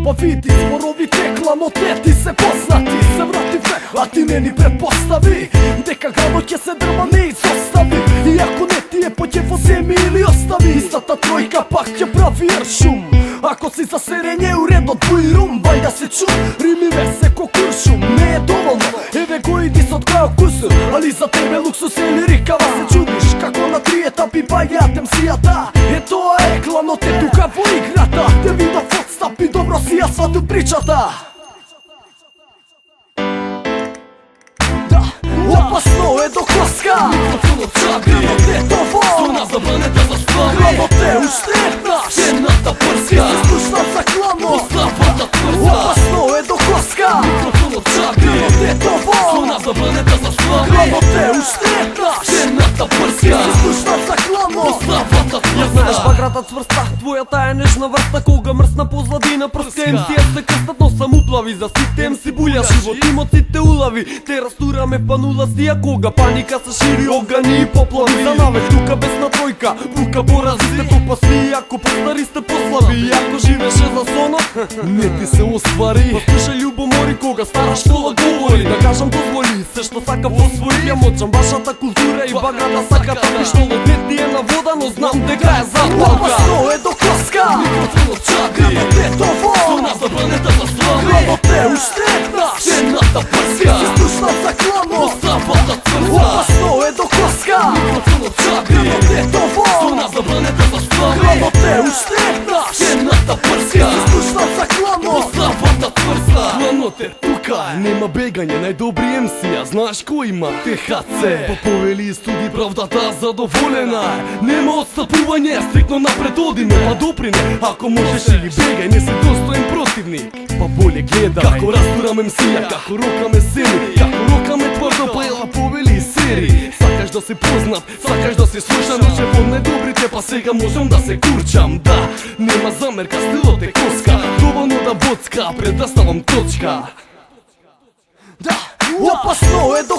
Pa vidi, zborovi teklamo, te ti se poznati, se vrati fe, a ti meni pretpostavi deka glavno će se drva ne izostavi, iako ne ti je po djevo zemi ili ostavi. Ista ta trojka pak će pravi ršum, ako si za serenje u red odbuj rum, valjda se ču, rimi vese ko kuršum. Ne je dovoljno, eve koji dis odgajao kusur, ali za tebe luksus ili rikava se čudiš, kako na 3 etapi pa jatem sijata. E to je glavno te tu kavo igrata, te vidio podstap i dobro si ja sva tu pričata. Da, opasno je do koska, Mikrofon od čabi, glavotetovo, struna za planeta za slavi, glavote uštrepnaš, Senata prska, slušna za klamo, Slavata tvrska. opasno je do koska, Mikrofon od čabi, glavotetovo, struna za planeta za slavi, glavote uštrepnaš, Senata prska, slušna za klamo. Slavata Ja знаеш tvrska. баграта цврста, твоята е нежна връста. Кога мръсна позладина, пръстя им си е се кръстат, но съм уплави. За сите им си буля живот, имотите улави. Те разтураме панула си, а кога паника се шири, огъни и поплави. За навек тука без на тройка, бука поразите, тупа си, ако постари сте по-слаби. Ако живеше за сона, Не ти се оствари, послушай любомори, кога стара школа говори. Да кажам дозволи, също сака посвои. Я мочам вашата култура и баграта сака тъпи. Що не ти е на вода, но знам дека е заплака. опасно е до коска, Mikrofon od čabi, glavotetovo, struna za planeta za slavi, glavote uštrepnaš, Senata prska, slušna za klamo. Slavata tvrska. Opasno je do koska, Mikrofon od čabi, glavotetovo, struna za planeta za slavi, glavote uštrepnaš, Senata prska, slušna za klamo. Slavata tvrska. Плано те тука, нема бегање, најдобри MC, а знаеш кој има? ТХЦ. По повели студи правдата задоволена е, нема отстапување, стрикно напред одиме, па доприне, ако можеш или бегај, не си достоен противник. Па боле гледај, како растурам MC-ја, како рокаме сени, како рокаме тврдо, па ела повели сери. Сакаш да си познат, сакаш да си слушан, но шеф од најдобрите, па сега можам да се курчам. Да, нема замерка, стилот е коска, доволно да боцка, пред да ставам точка. Да, опасно е до